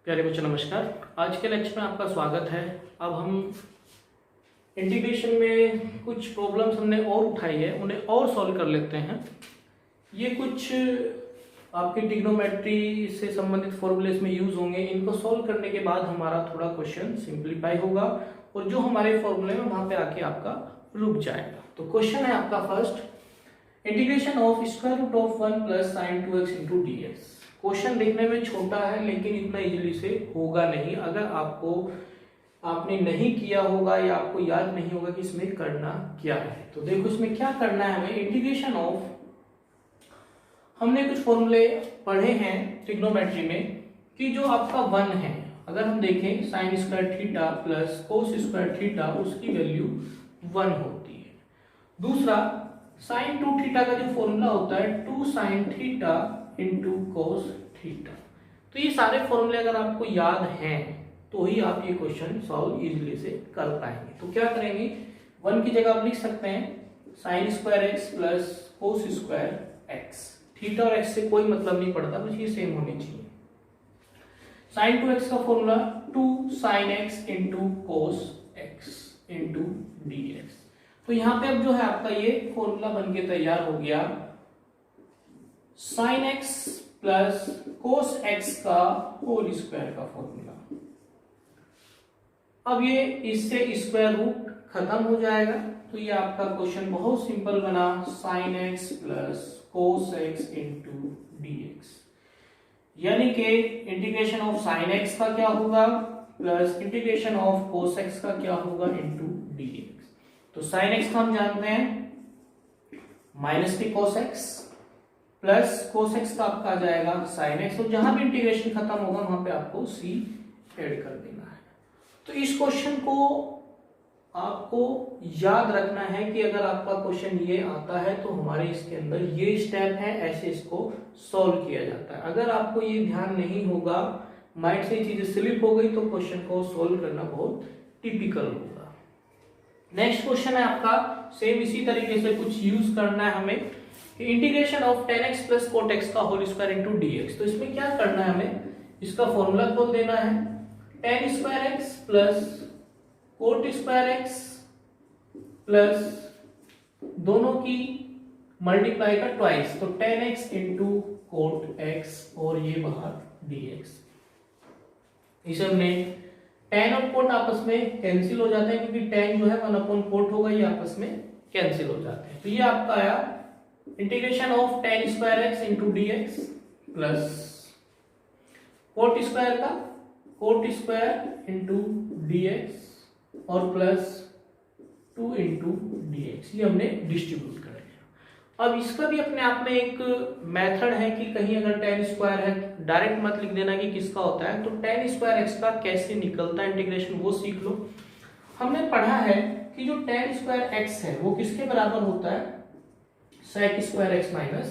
प्यारे बच्चों नमस्कार। आज के लेक्चर में आपका स्वागत है। अब हम इंटीग्रेशन में कुछ प्रॉब्लम्स हमने और उठाई है, उन्हें और सॉल्व कर लेते हैं। ये कुछ आपकी ट्रिग्नोमेट्री से संबंधित फॉर्मूले इसमें यूज होंगे। इनको सॉल्व करने के बाद हमारा थोड़ा क्वेश्चन सिंप्लीफाई होगा और जो हमारे फॉर्मूले में वहां पे आके आपका रुक जाएगा। तो क्वेश्चन है आपका first, integration of square root of 1 plus sine 2x into D x. Question देखने में छोटा है लेकिन इतना इजीली से होगा नहीं अगर आपने नहीं किया होगा या आपको याद नहीं होगा कि इसमें करना क्या है। तो देखो इसमें क्या करना है हमें, इंटीग्रेशन ऑफ, हमने कुछ फॉर्मूले पढ़े हैं ट्रिग्नोमेट्री में कि जो आपका 1 है, अगर हम देखें sine square theta plus cos square theta, उसकी वैल्यू 1 होती है। दूसरा साइन 2 थीटा का जो फॉर्मूला होता है 2 sine theta into cos theta. तो ये सारे फॉर्मूले अगर आपको याद हैं तो ही आप ये क्वेश्चन सॉल्व इजीली से कर पाएंगे। तो क्या करेंगे, 1 की जगह आप लिख सकते हैं sign square x plus cos square x. Theta और एक्स से कोई मतलब नहीं पड़ता, बस ये सेम होनी चाहिए। साइन 2x का formula 2 sign X into cos x into D x. तो यहां पे अब जो है आपका ये फॉर्मूला बन के तैयार हो गया, sine x plus cos x का होल स्क्वायर का फॉर्मूला। अब ये इससे स्क्वायर रूट खत्म हो जाएगा, तो ये आपका क्वेश्चन बहुत सिंपल बना, sine x plus cos x into D x. यानी कि इंटीग्रेशन ऑफ साइन एक्स का क्या होगा plus integration of cos x का क्या होगा इंटू डी एक्स। तो साइन एक्स का हम जानते हैं माइनस के cos x plus cos x का आपका आ जाएगा साइन एक्स, और जहां भी इंटीग्रेशन खत्म होगा वहां पे आपको सी ऐड कर देना है। तो इस क्वेश्चन को आपको याद रखना है कि अगर आपका क्वेश्चन ये आता है तो हमारे इसके अंदर ये स्टेप है, ऐसे इसको सॉल्व किया जाता है। अगर आपको ये ध्यान नहीं होगा, माइंड से चीजें स्लिप हो गई, तो क्वेश्चन को सॉल्व करना बहुत टिपिकल होगा। नेक्स्ट क्वेश्चन है आपका सेम इसी तरीके से कुछ यूज करना है हमें, integration of tan x plus cot x का होल स्क्वायर इंटू dx। तो इसमें क्या करना है हमें, इसका फॉर्मूला खोल देना है, tan square x plus cot square x plus दोनों की मल्टीप्लाई का ट्वाइस, तो tan x into cot x और ये बाहर dx। इसे हमने tan और cot आपस में कैंसिल हो जाते हैं क्योंकि tan जो है 1/cot होगा, ये आपस में कैंसिल हो जाते हैं। तो ये आपका आया integration of tan square x into D X plus cot square का cot square into D X और प्लस 2 इंटू डी एक्स। ये हमने डिस्ट्रीब्यूट कर दिया। अब इसका भी अपने आप में एक मेथड है कि कहीं अगर tan स्क्वायर है, डायरेक्ट मत लिख देना कि किसका होता है, तो tan स्क्वायर एक्स का कैसे निकलता है इंटीग्रेशन वो सीख लो। हमने पढ़ा है कि जो tan स्क्वायर एक्स है वो किसके बराबर होता है, sec स्क्वायर एक्स माइनस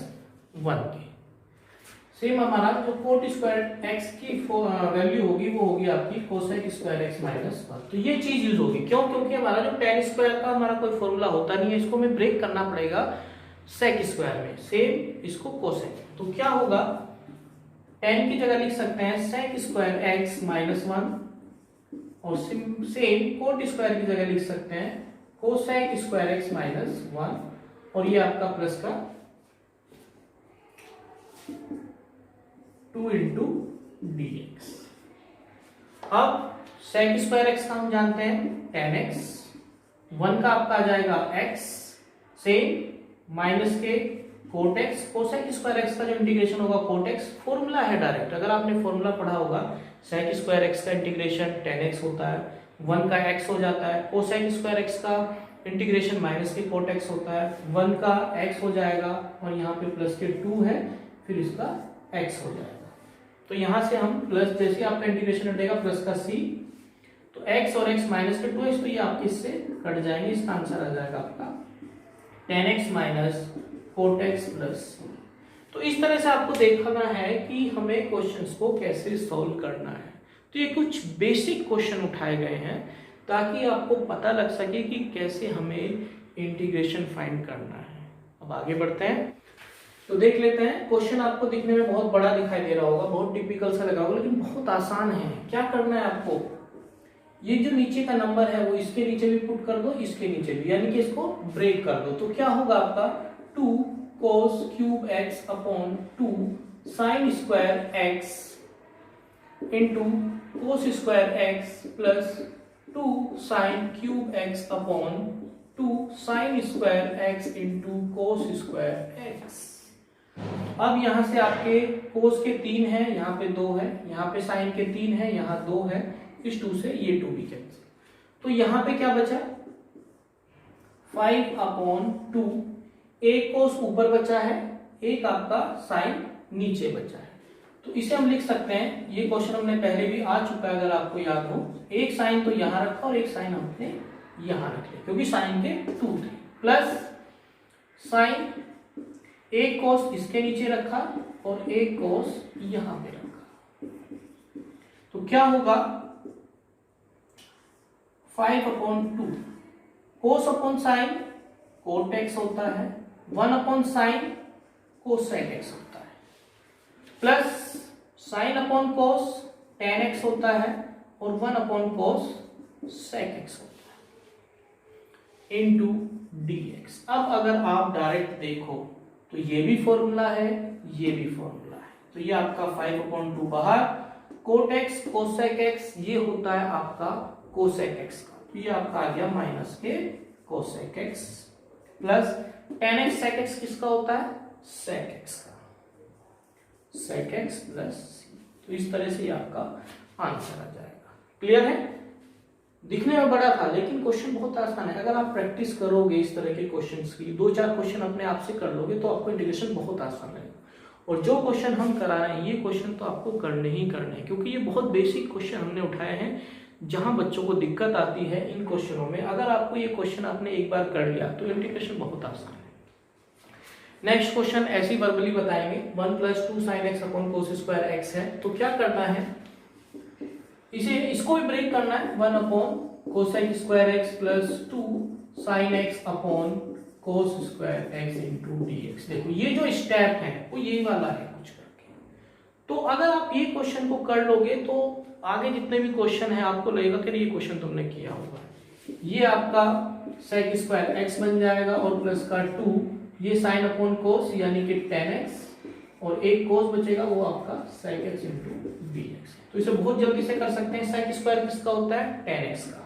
1 के। सेम हमारा जो कोट स्क्वायर एक्स की वैल्यू होगी वो होगी आपकी कोसेक स्क्वायर एक्स माइनस 1। तो ये चीज यूज होगी, क्यों, क्योंकि हमारा जो tan स्क्वायर का हमारा कोई फॉर्मूला होता नहीं है, इसको हमें ब्रेक करना पड़ेगा sec स्क्वायर में, सेम इसको कोसेक। तो क्या होगा, tan की जगह लिख सकते हैं sec स्क्वायर एक्स माइनस 1 और सेम कोट स्क्वायर की जगह लिख सकते हैं कोसेक स्क्वायर एक्स माइनस 1 और ये आपका प्लस का 2 इंटू डी एक्स। अब सेक स्क्वायर एक्स का हम जानते हैं tan x, 1 का आपका आ जाएगा x से माइनस के cot x, cosec square x का जो इंटीग्रेशन होगा कोट एक्स, फॉर्मूला है डायरेक्ट। अगर आपने फॉर्मूला पढ़ा होगा सेक स्क्वायर एक्स का इंटीग्रेशन tan x होता है, 1 का x हो जाता है, कोसेक स्क्वायर एक्स का इंटीग्रेशन माइनस के कोट एक्स होता है, 1 का x हो जाएगा और यहाँ पे प्लस के 2 है, फिर इसका x हो जाएगा। तो यहां से हम प्लस, जैसे आपका इंटीग्रेशन हटेगा प्लस का c, तो x और x माइनस के 2x, तो ये आपके इससे कट जाएंगे, इसका आंसर आ जाएगा आपका tan x minus cot x plus. तो इस तरह से आपको देखना है कि हमें क्वेश्चंस को कैसे सॉल्व करना है। तो ये कुछ बेसिक क्वेश्चन उठाए गए हैं ताकि आपको पता लग सके कि कैसे हमें इंटीग्रेशन फाइंड करना है। अब आगे बढ़ते हैं। तो देख लेते हैं। क्वेश्चन आपको दिखने में बहुत बड़ा दिखाई दे रहा होगा, बहुत टिपिकल सा लगा होगा, लेकिन बहुत आसान है। क्या करना है आपको, ये जो नीचे का नंबर है वो इसके नीचे भी पुट कर दो, इसके नीचे भी, यानी कि इसको ब्रेक कर दो। तो क्या होगा आपका 2 cos cube x upon 2 sin square x into cos square x plus 2 sin cube x upon 2 sin square x into cos square x। अब यहां से आपके cos के 3 है, यहाँ पे 2 है, यहाँ पे sin के 3 है, यहाँ 2 है, इस 2 से ये 2 भी कैंसिल। तो यहां पे क्या बचा 5 अपॉन 2, एक cos ऊपर बचा है, एक आपका sin नीचे बचा है। तो इसे हम लिख सकते हैं, ये क्वेश्चन हमने पहले भी आ चुका है अगर आपको याद हो, एक साइन तो यहां रखा और एक साइन हमने यहां रख लिया क्योंकि साइन के 2 थे, प्लस साइन एक cos इसके नीचे रखा और एक cos यहां पे रखा। तो क्या होगा 5 upon 2 cos upon sine cot x होता है, 1 अपॉन साइन cosec x होता है, plus sine upon cos tan x होता है और 1 अपॉन cos sec x होता है इनटू dx। अब अगर आप डायरेक्ट देखो तो ये भी फॉर्मूला है, ये भी फॉर्मूला है, तो ये आपका 5 अपॉन 2 बाहर, cot x cosec x ये होता है आपका cosec x का, तो ये आपका आ गया माइनस के cosec x, plus tan x sec x किसका होता है sec x का, sec x प्लस c। तो इस तरह से ये आपका आंसर आ जाएगा। क्लियर है? दिखने में बड़ा था लेकिन क्वेश्चन बहुत आसान है। अगर आप प्रैक्टिस करोगे इस तरह के क्वेश्चंस की, 2-4 क्वेश्चन अपने आप से कर लोगे तो आपको इंटीग्रेशन बहुत आसान लगेगा। और जो क्वेश्चन हम करा रहे हैं ये क्वेश्चन तो आपको करने ही करने हैं, क्योंकि ये बहुत बेसिक क्वेश्चन हमने उठाए हैं जहां बच्चों को दिक्कत आती है इन क्वेश्चनों में। अगर आपको ये क्वेश्चन आपने एक बार कर लिया तो इंटीग्रेशन बहुत आसान है। नेक्स्ट क्वेश्चन ऐसी वर्बली बताएंगे, 1 + 2 sin x upon cos square x है। तो क्या करना है, इसको भी ब्रेक करना है, 1 upon cosec square x plus 2 sin x upon cos square x into dx। देखो ये जो स्टेप है वो यही वाला है कुछ करके। तो अगर आप ये क्वेश्चन को कर लोगे तो आगे जितने भी क्वेश्चन है आपको लगेगा कि ये क्वेश्चन तुमने किया होगा। ये आपका sec स्क्वायर x बन जाएगा और प्लस का 2 ये sin अपॉन cos यानी कि tan x और एक cos बचेगा वो आपका sec x इंटू dx। तो इसे बहुत जल्दी से कर सकते हैं। sec स्क्वायर किसका होता है tan x का,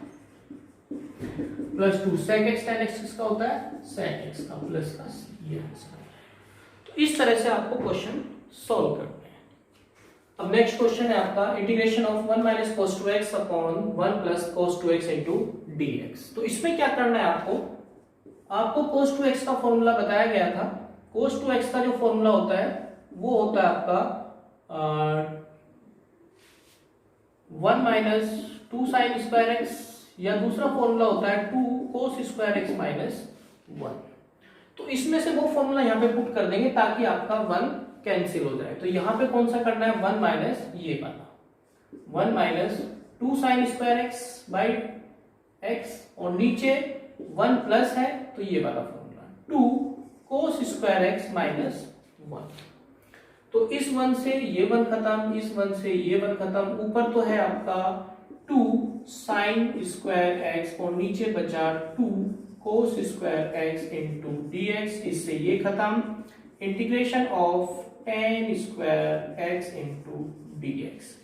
plus 2 sec x tan x किसका होता है sec x का, प्लस का ये आंसर है। तो इस तरह से आपको क्वेश्चन सॉल्व करते हैं। अब नेक्स्ट क्वेश्चन है आपका integration of 1 - cos 2x upon 1 + cos 2x into dx। तो इसमें क्या करना है आपको cos 2x का फॉर्मूला बताया गया था। cos 2x का जो फॉर्मूला होता है वो होता है आपका 1 - 2 sin स्क्वायर x, या दूसरा फॉर्मूला होता है 2 cos स्क्वायर x - 1। तो इसमें से वो फॉर्मूला यहाँ पे पुट कर देंगे ताकि आपका 1 कैंसिल हो जाए। तो यहाँ पे कौन सा करना है 1 माइनस ये वाला 1 - 2 sin square x by x, और नीचे 1 प्लस है तो ये वाला फॉर्मूला 2 cos स्क्वायर x - 1। तो इस 1 से ये 1 खत्म, इस 1 से ये 1 खत्म, ऊपर तो है आपका 2 sin स्क्वायर x और नीचे बचा 2 cos square x into dx। इससे ये खत्म, integration of tan square x into dx।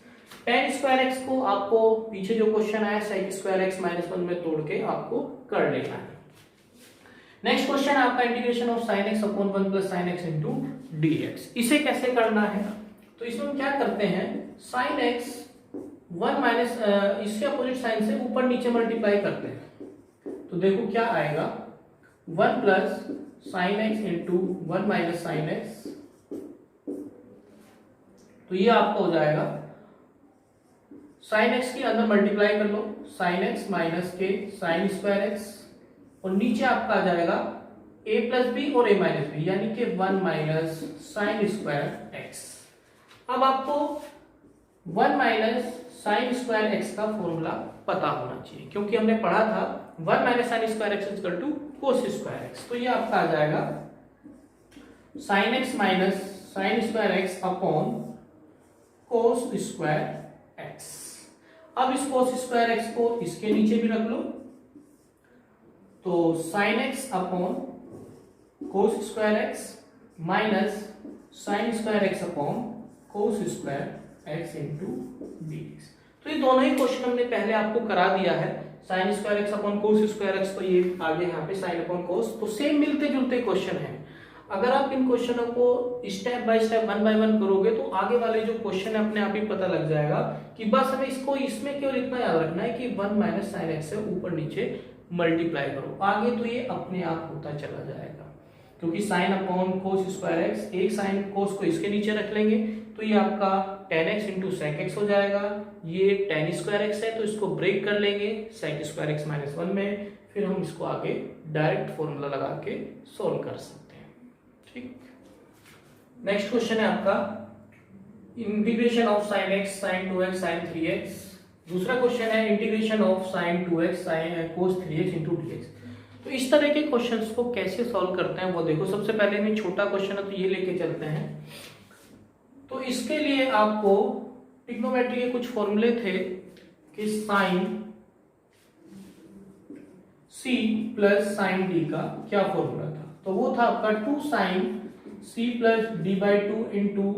tan square x को आपको पीछे जो क्वेश्चन आया sec स्क्वायर x - 1 में तोड़ के आपको कर लेना है। नेक्स्ट क्वेश्चन है आपका integration of sin x upon 1 + sin x into dx। इसे कैसे करना है, तो इसमें हम क्या करते हैं sin x 1 माइनस इसके अपोजिट साइन से ऊपर नीचे मल्टीप्लाई करते हैं। तो देखो क्या आएगा 1 + sin x into 1 - sin x। तो ये आपका हो जाएगा sin x के अंदर मल्टीप्लाई कर लो sin x माइनस के sin स्क्वायर x, और नीचे आपका आ जाएगा a + b और a - b यानी कि 1 - sin स्क्वायर x। अब आपको 1 - sin स्क्वायर x का फॉर्मूला पता होना चाहिए, क्योंकि हमने पढ़ा था 1 - sin square x = cos square x। तो ये आपका आ जाएगा sine x minus sign square x upon कोस स्क्वायर एक्स। अब इस कोस स्क्वायर एक्स को इसके नीचे भी रख लो, तो साइन एक्स अपॉन कोस square x minus sign square x upon कोस स्क्वायर एक्स इंटू dx। तो ये दोनों ही क्वेश्चन हमने पहले आपको करा दिया है, साइन स्क्वायर एक्स अपॉन कोस स्क्वायर एक्स, तो ये आगे यहाँ पे साइन अपॉन कोस, तो सेम मिलते जुलते क्वेश्चन हैं। अगर आप इन क्वेश्चनों को स्टेप बाय स्टेप 1 बाय 1 करोगे तो आगे वाले जो क्वेश्चन है अपने आप ही पता लग जाएगा कि बस हमें इसको इसमें केवल इतना याद रखना है कि 1 माइनस साइन एक्स से ऊपर नीचे मल्टीप्लाई करो, आगे तो ये अपने आप होता चला जाएगा। क्योंकि साइन अपॉन कोस स्क्वायर एक्स, एक साइन कोस को इसके नीचे रख लेंगे तो ये आपका tan x into sec x हो जाएगा, ये tan स्क्वायर एक्स है तो इसको ब्रेक कर लेंगे सेक स्क्वायर एक्स माइनस 1 में, फिर हम इसको आगे डायरेक्ट फॉर्मूला लगा के सोल्व कर सकते हैं। ठीक, नेक्स्ट क्वेश्चन है आपका integration of sine x sine 2x sine 3x। दूसरा क्वेश्चन है integration of sine 2x sine cos 3x into dx। तो इस तरह के क्वेश्चंस को कैसे सॉल्व करते हैं वो देखो। सबसे पहले में छोटा क्वेश्चन है तो ये लेके चलते हैं। तो इसके लिए आपको ट्रिग्नोमेट्री के कुछ फॉर्मूले थे कि sine c plus sine d का क्या फॉर्मूला था, तो वो था आपका 2 sine c plus d by 2 into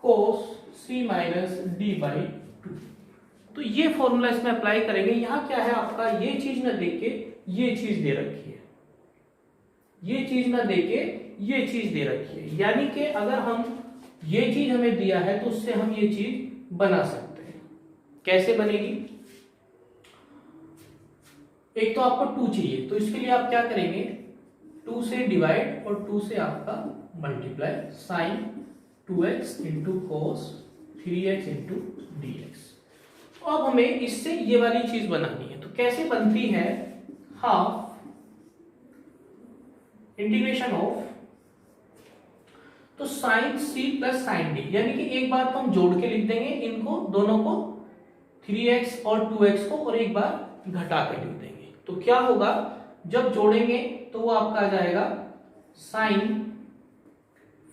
cos c minus d by 2। तो ये फॉर्मूला इसमें अप्लाई करेंगे। यहाँ क्या है आपका, ये चीज ना देके ये चीज दे रखी है, ये चीज ना देके ये चीज दे रखी है, यानी कि अगर हम ये चीज हमें दिया है तो उससे हम ये चीज बना सकते हैं। कैसे बनेगी, एक तो आपको 2 चाहिए तो इसके लिए आप क्या करेंगे, 2 से डिवाइड और 2 से आपका multiply, sine 2x into cos 3x into dx। तो अब हमें इससे ये वाली चीज बनानी है। तो कैसे बनती है, हाफ इंटीग्रेशन ऑफ, तो sine c plus sine d, यानी कि एक बार तो हम जोड़ के लिख देंगे इनको दोनों को 3x और 2x को, और एक बार घटा के लिख देंगे। तो क्या होगा, जब जोड़ेंगे तो वो आपका आ जाएगा साइन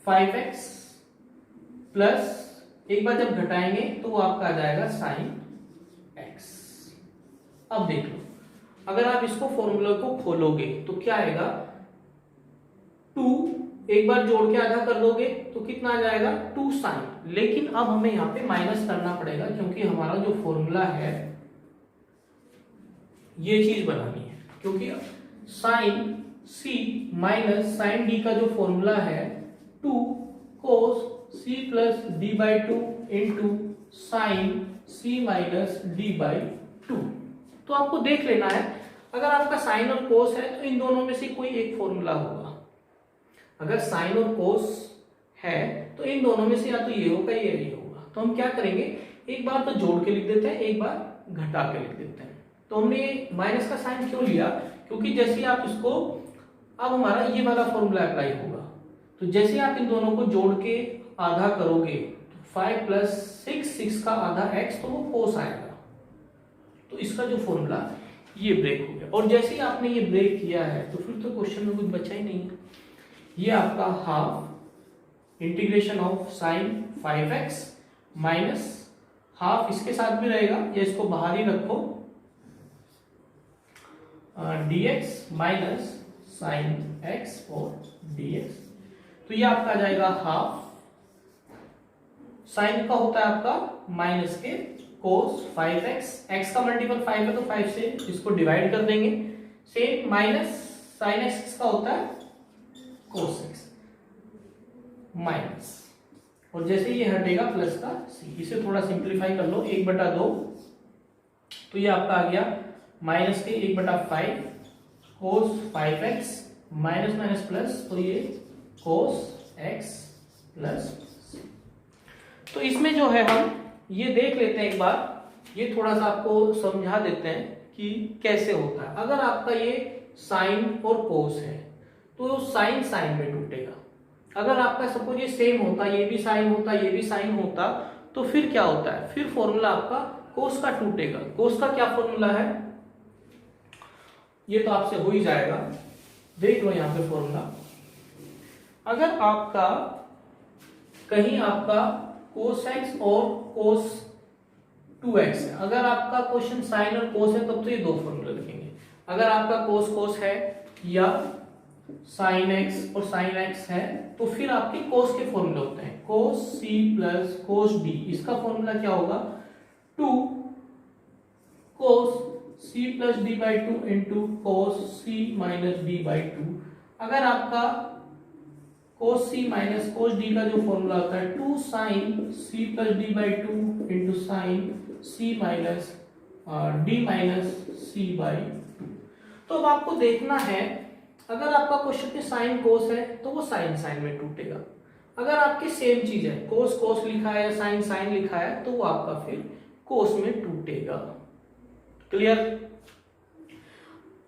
5x प्लस एक बार जब घटाएंगे तो वो आपका आ जाएगा साइन x। अब देख लो, अगर आप इसको फॉर्मूला को खोलोगे तो क्या आएगा, 2 एक बार जोड़ के आधा कर दोगे तो कितना आ जाएगा 2 साइन। लेकिन अब हमें यहाँ पे माइनस करना पड़ेगा क्योंकि हमारा जो फॉर्मूला है ये चीज बनानी है, क्योंकि sine c minus sine d का जो फॉर्मूला है 2 cos c plus d by 2 into sine c minus d by 2। तो आपको देख लेना है, अगर आपका साइन और कोस है तो इन दोनों में से कोई एक फॉर्मूला होगा। अगर साइन और कोस है तो इन दोनों में से या तो ये होगा या ये होगा। तो हम क्या करेंगे, एक बार तो जोड़ के लिख देते हैं, एक बार घटा के लिख देते हैं। तो हमने माइनस का साइन क्यों लिया, क्योंकि जैसे आप इसको, अब हमारा ये वाला फॉर्मूला अप्लाई होगा, तो जैसे आप इन दोनों को जोड़ के आधा करोगे तो 5 प्लस 6 का आधा x, तो वो कोस आएगा। तो इसका जो फॉर्मूला ये ब्रेक हो गया, और जैसे ही आपने ये ब्रेक किया है तो फिर तो क्वेश्चन में कुछ बचा ही नहीं है। ये आपका half integration of sign 5x minus half इसके साथ भी रहेगा, या इसको बाहर ही रखो, dx माइनस साइन x और dx। तो ये आपका आ जाएगा हाफ, साइन का होता है आपका माइनस के कोस 5x, x का मल्टीपल 5 है तो 5 से इसको डिवाइड कर देंगे, सेम माइनस साइन x का होता है कोस x माइनस, और जैसे ये हटेगा प्लस का c, इसे थोड़ा सिंप्लीफाई कर लो, 1/2, तो ये आपका आ गया माइनस के 1/5 कोस 5x माइनस माइनस प्लस, तो ये कोस x प्लस c। तो इसमें जो है हम ये देख लेते हैं एक बार, ये थोड़ा सा आपको समझा देते हैं कि कैसे होता है। अगर आपका ये साइन और कोस है तो साइन साइन में टूटेगा। अगर आपका सपोज ये सेम होता, ये भी साइन होता, ये भी साइन होता, तो फिर क्या होता है, फिर फॉर्मूला आपका कोस का टूटेगा। कोस का क्या फॉर्मूला है, ये तो आपसे हो ही जाएगा, देख लो यहाँ पे फॉर्मूला, अगर आपका कहीं आपका cos x और cos 2x है, अगर आपका क्वेश्चन साइन और कोस है तब तो ये दो फॉर्मूला लिखेंगे। अगर आपका कोस कोस है या साइन x और साइन x है तो फिर आपके कोस के फॉर्मूले होते हैं, cos c plus cos d। इसका फॉर्मूला क्या होगा, 2 cos c plus d by two into cos c minus d by two. अगर आपका cos c minus cos d का जो फॉर्मूला होता है 2 sine c plus d by two into sine c minus d minus c by two. तो अब आपको देखना है, अगर आपका क्वेश्चन में साइन कोस है तो वो साइन साइन में टूटेगा। अगर आपके सेम चीज है, कोस कोस लिखा है, साइन साइन लिखा है, तो वो आपका फिर कोस में टूटेगा। क्लियर।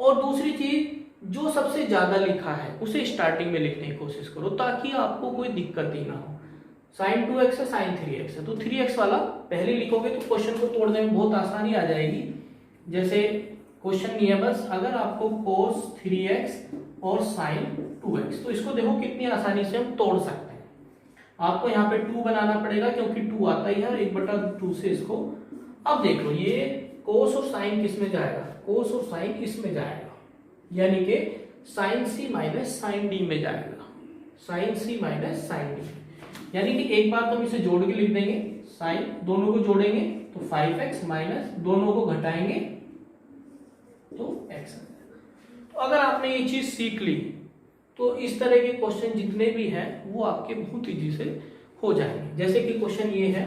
और दूसरी चीज, जो सबसे ज्यादा लिखा है उसे स्टार्टिंग में लिखने की कोशिश करो ताकि आपको कोई दिक्कत ही ना हो। साइन 2x है, साइन 3x है, तो 3x वाला पहले लिखोगे तो क्वेश्चन को तोड़ने में बहुत आसानी आ जाएगी। जैसे क्वेश्चन नहीं है बस, अगर आपको cos 3x और sin 2x, तो इसको देखो कितनी आसानी से हम तोड़ सकते हैं। आपको यहाँ पे 2 बनाना पड़ेगा क्योंकि 2 आता ही है, 1/2 से इसको। अब देख लो, ये cos और sin किस में जाएगा, cos और sin इसमें जाएगा, यानी कि sin c minus sin d में जाएगा, sin c minus sin d। यानी कि एक बार तो हम इसे जोड़ के लिख देंगे, साइन दोनों को जोड़ेंगे तो 5x माइनस दोनों को घटाएंगे तो x। तो अगर आपने ये चीज सीख ली तो इस तरह के क्वेश्चन जितने भी हैं वो आपके बहुत इजी से हो जाएंगे। जैसे कि क्वेश्चन ये है,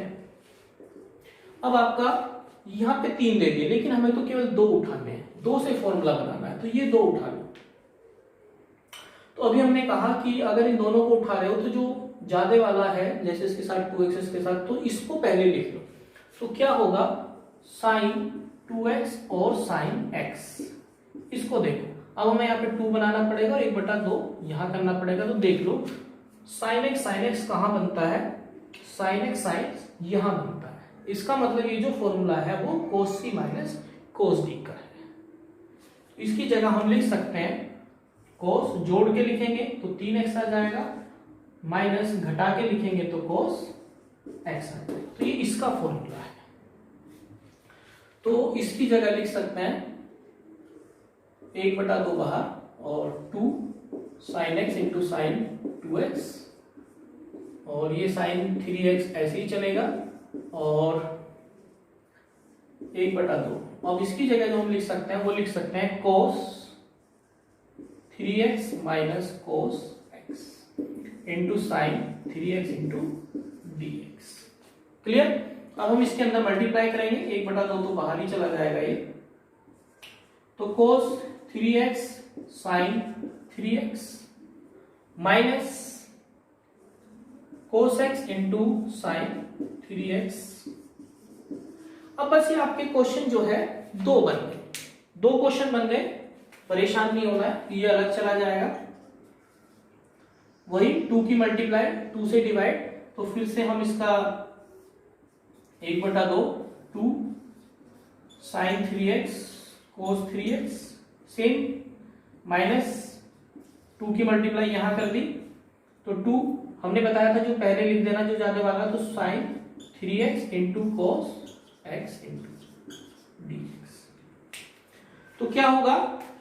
अब आपका यहाँ पे 3 दे दिए लेकिन हमें तो केवल 2 उठाने हैं, 2 से फॉर्मूला बनाना है, तो ये 2 उठा लो। तो अभी हमने कहा कि अगर इन दोनों को उठा रहे हो तो जो ज्यादा वाला है, जैसे इसके साथ 2x के साथ, तो इसको पहले लिख लो। तो क्या होगा, साइन 2x और साइन x। इसको देखो, अब हमें यहाँ पे 2 बनाना पड़ेगा और 1/2 यहाँ करना पड़ेगा। तो देख लो, साइन x कहाँ बनता है, साइन x साइन यहाँ बनता है। इसका मतलब ये जो फॉर्मूला है वो cos c minus cos d का है। इसकी जगह हम लिख सकते हैं, cos जोड़ के लिखेंगे तो 3x आ जाएगा, माइनस घटा के लिखेंगे तो cos x आ जाएगा। तो ये इसका फॉर्मूला है। तो इसकी जगह लिख सकते हैं 1/2 बाहर और 2 sign x into sign 2x, और ये साइन 3x ऐसे ही चलेगा और 1/2। अब इसकी जगह जो हम लिख सकते हैं वो लिख सकते हैं cos 3x minus cos x into sine 3x into dx। Clear. अब हम इसके अंदर मल्टीप्लाई करेंगे, 1/2 तो बाहर ही चला जाएगा ये, तो cos 3x sine 3x minus cos x into sine 3x। अब बस ये आपके क्वेश्चन जो है 2 बन गए, 2 क्वेश्चन बन गए, परेशान नहीं होना है, ये अलग चला जाएगा। वही 2 की मल्टीप्लाई 2 से डिवाइड, तो फिर से हम इसका 1/2 2 sign 3x cos 3x same, minus 2 की मल्टीप्लाई यहां कर दी तो 2 हमने बताया था जो पहले लिख देना जो ज्यादा वाला, तो sine 3x into cos x into dx। तो क्या होगा,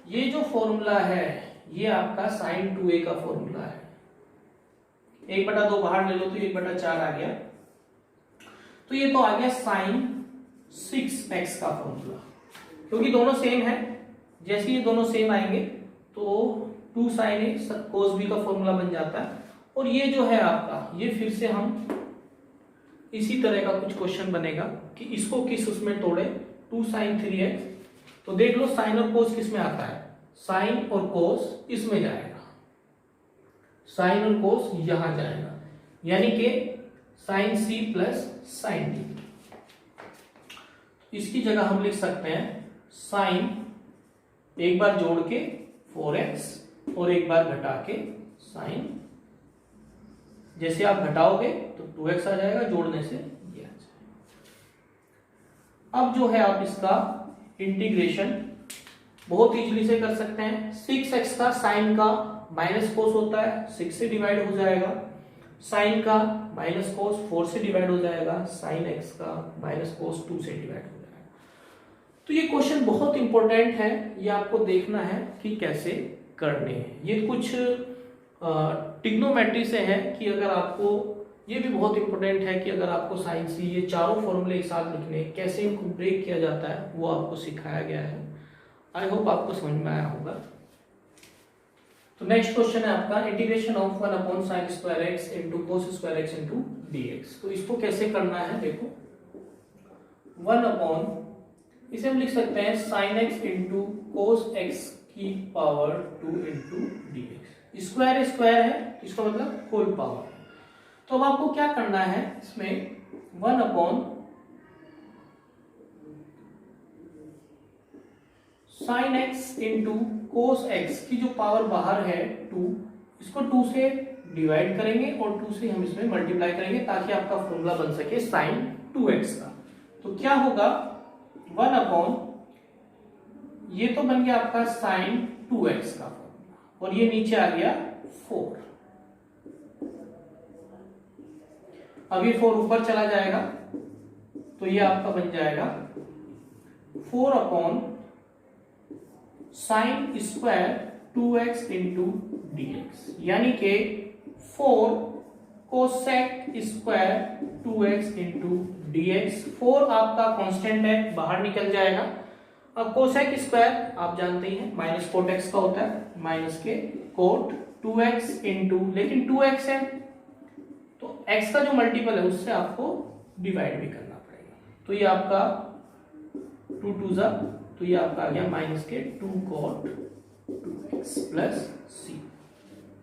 ये जो फॉर्मूला है ये आपका साइन 2a का फॉर्मूला है। 1/2 बाहर ले लो तो 1/4 आ गया, तो ये तो आ गया साइन 6x का फॉर्मूला। क्योंकि दोनों सेम है, जैसे ये दोनों सेम आएंगे तो 2 साइन a cos b का फॉर्मूला बन जाता है। और ये जो है आपका, ये फिर से हम इसी तरह का कुछ क्वेश्चन बनेगा कि इसको किस उसमें तोड़े, 2 साइन 3x। तो देख लो साइन और कोस किस में आता है, साइन और कोस इसमें जाएगा, साइन और कोस यहां जाएगा, यानी कि sine c plus sine d। इसकी जगह हम लिख सकते हैं साइन एक बार जोड़ के 4x और एक बार घटा के साइन, जैसे आप घटाओगे तो 2x आ जाएगा, जोड़ने से ये आ जाएगा। अब जो है आप इसका इंटीग्रेशन बहुत इजीली से कर सकते हैं। 6x का साइन का माइनस कोस होता है 6 से डिवाइड हो जाएगा, साइन का माइनस कोस 4 से डिवाइड हो जाएगा, साइन एक्स का माइनस कोस 2 से डिवाइड हो जाएगा। तो ये क्वेश्चन बहुत इंपॉर्टेंट है, ये आपको देखना है कि कैसे करने हैं। ये कुछ ट्रिग्नोमेट्री से है कि अगर आपको, ये भी बहुत इंपॉर्टेंट है कि अगर आपको साइन सी ये चारों फॉर्मूले एक साथ लिखने, कैसे इनको ब्रेक किया जाता है वो आपको सिखाया गया है। आई होप आपको समझ में आया होगा। तो नेक्स्ट क्वेश्चन है आपका integration of 1 upon sine square x into cos square x into d x. तो इसको कैसे करना है, देखो 1 अपॉन, इसे हम लिख सकते हैं sine X into cos X की power 2 into D X. Square square है, इसका मतलब होल पावर। तो अब आपको क्या करना है, इसमें 1 upon sign X into cos X की जो पावर बाहर है 2, इसको 2 से डिवाइड करेंगे और 2 से हम इसमें मल्टीप्लाई करेंगे ताकि आपका फॉर्मूला बन सके साइन 2x का। तो क्या होगा 1 अपॉन, ये तो बन गया आपका साइन 2x का फॉर्मूला और ये नीचे आ गया 4। अब ये 4 ऊपर चला जाएगा तो ये आपका बन जाएगा 4 upon sine square 2x into d x, यानी कि 4 cosec square 2x into dx. 4 आपका कांस्टेंट है, बाहर निकल जाएगा। अब कोसेक स्क्वायर आप जानते ही हैं माइनस कोट एक्स का होता है, माइनस के कोट 2x इंटू, लेकिन 2x है तो x का जो मल्टीपल है उससे आपको डिवाइड भी करना पड़ेगा। तो ये आपका 2 2 जा, तो ये आपका आ गया माइनस के 2 कॉट 2x प्लस सी।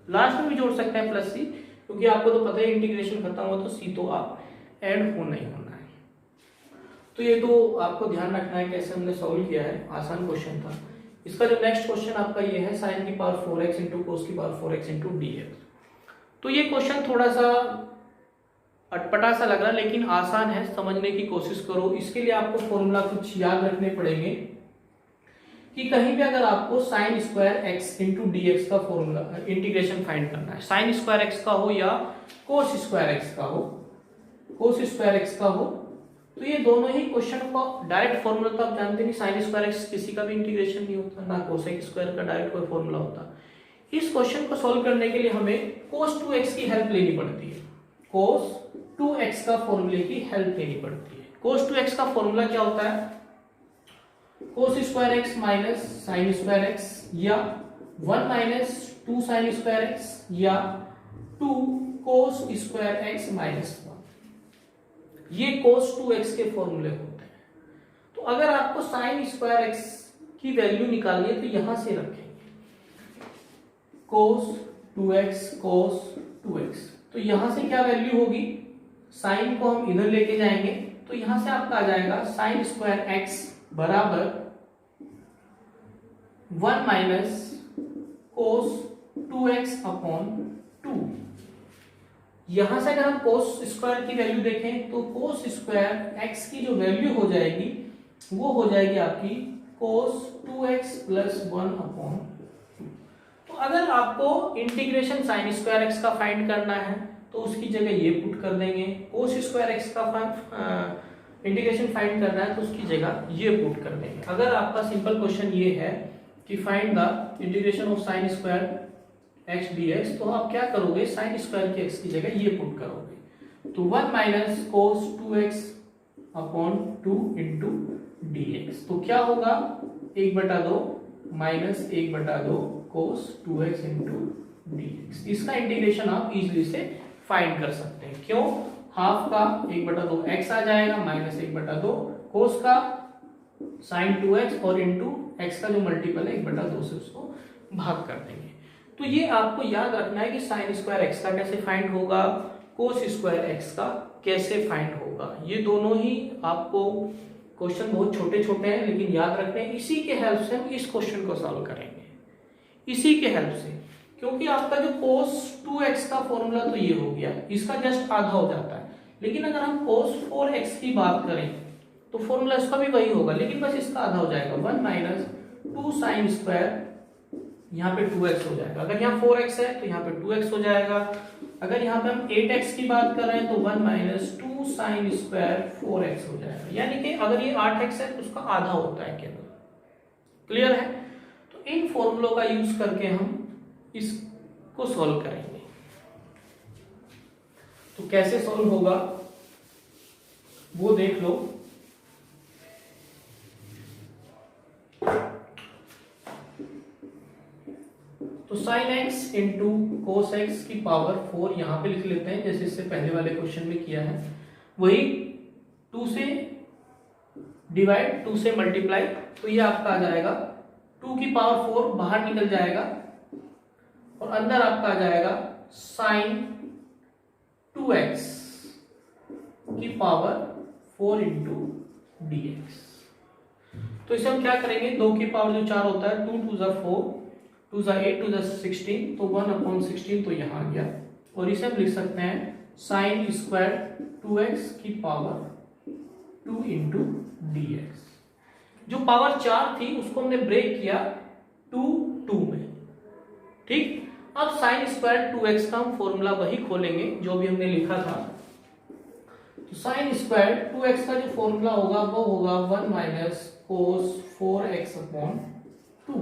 लास्ट में भी जोड़ सकते हैं प्लस सी, क्योंकि आपको तो पता है इंटीग्रेशन खत्म हो तो सी तो आप ऐड होना ही होना है। तो ये तो आपको ध्यान रखना है कैसे हमने सॉल्व किया है, आसान क्वेश्चन था। इसका जो नेक्स्ट क्वेश्चन आपका ये है साइन की पावर 4x इंटू कोस की पावर 4x इंटू डीएक्स। तो ये क्वेश्चन थोड़ा सा अटपटा सा लग रहा है लेकिन आसान है, समझने की कोशिश करो। इसके लिए आपको फॉर्मूला कुछ याद रखने पड़ेंगे कि कहीं भी अगर आपको sine square x into d x का फॉर्मूला इंटीग्रेशन फाइंड करना है, साइन स्क्वायर एक्स का हो या कोस स्क्वायर एक्स का हो, कोस स्क्वायर एक्स का हो, तो ये दोनों ही क्वेश्चन का डायरेक्ट फॉर्मूला तो आप जानते नहीं, साइन स्क्वायर एक्स किसी का भी इंटीग्रेशन नहीं होता, ना कोसेक स्क्वायर का डायरेक्ट कोई फॉर्मूला होता। इस क्वेश्चन को सॉल्व करने के लिए हमें cos 2x की हेल्प लेनी पड़ती है, cos 2x का फॉर्मूले की हेल्प लेनी पड़ती है। cos 2x का फॉर्मूला क्या होता है, cos square x minus sign square x, या 1 माइनस 2 साइन स्क्वायर एक्स, या 2 cos स्क्वायर एक्स माइनस 1। ये cos 2x के फॉर्मूले होते हैं। तो अगर आपको साइन स्क्वायर एक्स की वैल्यू निकालनी है तो यहां से रखेंगे cos 2x cos 2x, तो यहां से क्या वैल्यू होगी, साइन को हम इधर लेके जाएंगे तो यहां से आपका आ जाएगा साइन स्क्वायर x बराबर 1 माइनस cos 2x अपॉन 2। यहां से अगर हम cos स्क्वायर की वैल्यू देखें तो cos स्क्वायर x की जो वैल्यू हो जाएगी वो हो जाएगी आपकी cos 2x प्लस 1 अपॉन। तो अगर आपको इंटीग्रेशन साइन स्क्वायर एक्स का फाइंड करना है तो उसकी जगह ये पुट कर देंगे, कोस स्क्वायर एक्स का इंटीग्रेशन फाइंड करना है तो उसकी जगह ये पुट कर देंगे। अगर आपका सिंपल क्वेश्चन ये है कि find the integration of sine square x d x, तो आप क्या करोगे, साइन स्क्वायर के एक्स की जगह ये पुट करोगे, तो 1 minus cos 2x upon 2 into d x. तो क्या होगा 1/2 minus 1/2 cos 2x into dx। इसका इंटीग्रेशन आप इजीली से फाइंड कर सकते हैं। क्यों, हाफ का 1/2 x आ जाएगा माइनस 1/2 cos का sin 2x और इंटू x का जो मल्टीपल है 1/2 से उसको भाग कर देंगे। तो ये आपको याद रखना है कि sin स्क्वायर x का कैसे फाइंड होगा, cos स्क्वायर x का कैसे फाइंड होगा। ये दोनों ही आपको क्वेश्चन बहुत छोटे छोटे हैं लेकिन याद रखना है। इसी के हेल्प से हम इस क्वेश्चन को सॉल्व करेंगे, इसी के हेल्प से, क्योंकि आपका जो cos 2x का फॉर्मूला तो ये हो गया, इसका जस्ट आधा हो जाता है। लेकिन अगर हम cos 4x की बात करें तो फॉर्मूला इसका भी वही होगा लेकिन बस इसका आधा हो जाएगा, 1 माइनस 2 साइन स्क्वायर यहाँ पे 2x हो जाएगा। अगर यहाँ 4x है तो यहाँ पे 2x हो जाएगा। अगर यहाँ पे हम 8x की बात कर रहे हैं तो 1 माइनस 2 साइन स्क्वायर 4x हो जाएगा। यानी कि अगर ये 8x है तो उसका आधा होता है केवल। क्लियर है? तो इन फॉर्मूलों का यूज करके हम इसको सॉल्व करेंगे। तो कैसे सॉल्व होगा वो देख लो। तो sign X into cos X की पावर 4 यहां पे लिख लेते हैं, जैसे इससे पहले वाले क्वेश्चन में किया है। वही 2 से डिवाइड 2 से मल्टीप्लाई, तो ये आपका आ जाएगा 2 की पावर 4 बाहर निकल जाएगा और अंदर आपका आ जाएगा साइन 2x की पावर 4 इंटू डी एक्स। तो इसे हम क्या करेंगे, 2 की पावर जो 4 होता है 2 2 4 2 8 2 16, तो 1/16 तो यहाँ आ गया। और इसे हम लिख सकते हैं साइन स्क्वायर 2x की पावर 2 इंटू डी एक्स। जो पावर 4 थी उसको हमने ब्रेक किया 2 2 में। ठीक, अब साइन स्क्वायर 2x का हम फॉर्मूला वही खोलेंगे जो भी हमने लिखा था। तो साइन स्क्वायर 2x का जो फॉर्मूला होगा वो होगा 1 माइनस कोस 4x अपॉन 2,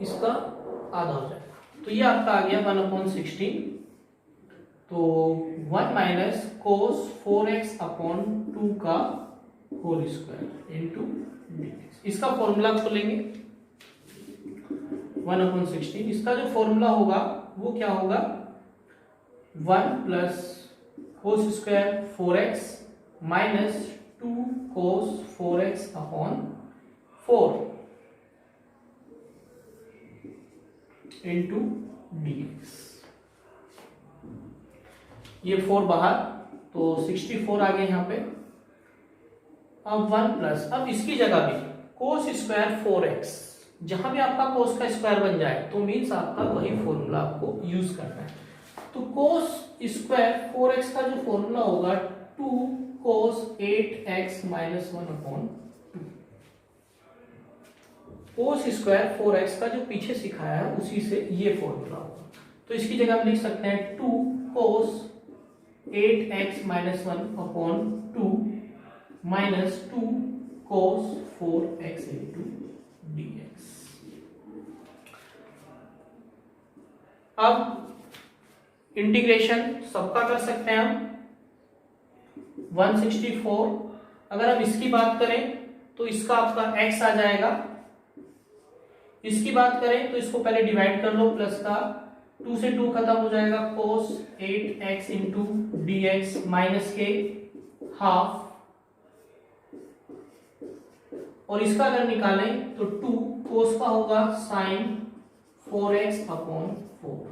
इसका आधा हो जाएगा। तो ये आपका आ गया 1/16, तो 1 माइनस कोस 4x अपॉन 2 का होल स्क्वायर इंटू dx। इसका फॉर्मूला खोलेंगे 1/16। इसका जो फॉर्मूला होगा वो क्या होगा, 1 plus cos square 4x minus 2 कोस 4x अपॉन 4 इंटू dx। ये 4 बाहर, तो 64 आ गए यहाँ पे। अब 1 प्लस, अब इसकी जगह भी कोस स्क्वायर 4x, जहां भी आपका कोस का स्क्वायर बन जाए तो मीन्स आपका वही फॉर्मूला आपको यूज करना है। तो कोस स्क्वायर 4x का जो फॉर्मूला होगा 2 कोस 8x minus 1 upon 2। Cos square 4x का जो पीछे सिखाया है उसी से ये फॉर्मूला होगा। तो इसकी जगह हम लिख सकते हैं 2 कोस 8x माइनस 1 अपॉन 2 माइनस 2 कोस 4x इंटू dx। अब इंटीग्रेशन सबका कर सकते हैं हम। 164, अगर हम इसकी बात करें तो इसका आपका x आ जाएगा। इसकी बात करें तो इसको पहले डिवाइड कर लो, प्लस का 2 से 2 खत्म हो जाएगा, कोस 8x इंटू dx माइनस के हाफ, और इसका अगर निकालें तो 2 कोस का होगा साइन 4x अपॉन 4।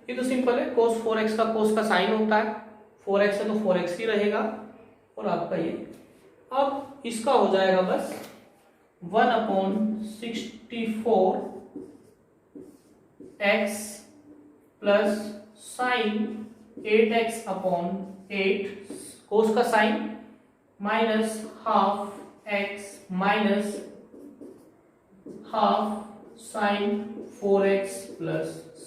ये तो सिंपल है, कोस 4x का कोस का साइन होता है, 4x है तो 4x ही रहेगा। और आपका ये अब इसका हो जाएगा बस 1/64 x plus sine 8x upon 8 cos का sine minus half x minus half sine 4x plus c।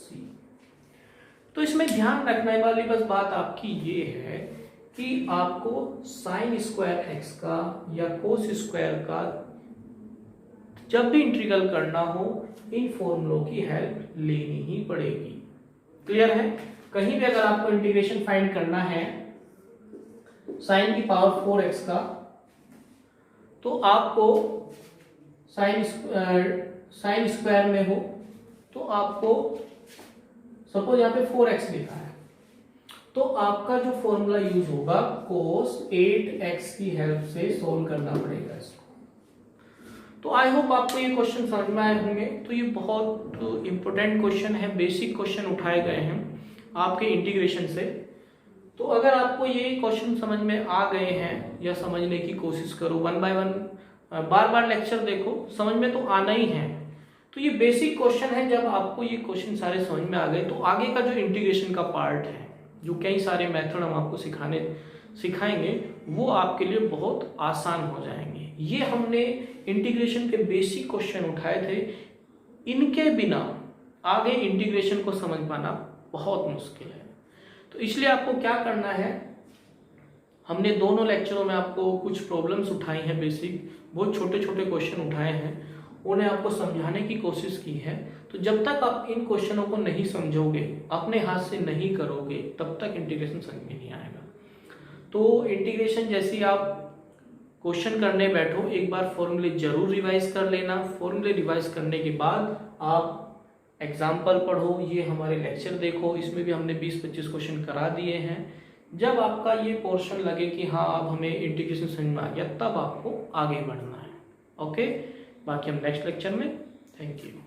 तो इसमें ध्यान रखने वाली बस बात आपकी ये है कि आपको साइन स्क्वायर x का या कोस स्क्वायर का जब भी इंटीग्रल करना हो इन फॉर्मूलों की हेल्प लेनी ही पड़ेगी। क्लियर है? कहीं भी अगर आपको इंटीग्रेशन फाइंड करना है साइन की पावर 4x का, तो आपको साइन स्क्वायर में हो तो आपको सपोज यहाँ पे 4x लिखा है, तो आपका जो फॉर्मूला यूज होगा कोस 8x की हेल्प से सोल्व करना पड़ेगा इसको। तो आई होप आपको ये क्वेश्चन समझ में आए होंगे। तो ये बहुत इंपॉर्टेंट क्वेश्चन है, बेसिक क्वेश्चन उठाए गए हैं आपके इंटीग्रेशन से। तो अगर आपको ये क्वेश्चन समझ में आ गए हैं या समझने की कोशिश करो, 1 बाय 1 बार बार लेक्चर देखो, समझ में तो आना ही है। तो ये बेसिक क्वेश्चन है, जब आपको ये क्वेश्चन सारे समझ में आ गए तो आगे का जो इंटीग्रेशन का पार्ट है, जो कई सारे मेथड हम आपको सिखाने सिखाएंगे वो आपके लिए बहुत आसान हो जाएंगे। ये हमने इंटीग्रेशन के बेसिक क्वेश्चन उठाए थे, इनके बिना आगे इंटीग्रेशन को समझ पाना बहुत मुश्किल है। तो इसलिए आपको क्या करना है, हमने दोनों लेक्चरों में आपको कुछ प्रॉब्लम्स उठाई हैं, बेसिक बहुत छोटे छोटे क्वेश्चन उठाए हैं, उन्हें आपको समझाने की कोशिश की है। तो जब तक आप इन क्वेश्चनों को नहीं समझोगे, अपने हाथ से नहीं करोगे, तब तक इंटीग्रेशन समझ में नहीं आएगा। तो इंटीग्रेशन जैसी आप क्वेश्चन करने बैठो, एक बार फॉर्मूले जरूर रिवाइज कर लेना। फॉर्मूले रिवाइज करने के बाद आप एग्जाम्पल पढ़ो, ये हमारे लेक्चर देखो, इसमें भी हमने 20-25 क्वेश्चन करा दिए हैं। जब आपका ये पोर्शन लगे कि हाँ अब हमें इंटीग्रेशन समझ में आ गया, तब आपको आगे बढ़ना है। ओके, बाकी हम नेक्स्ट लेक्चर में। Thank you.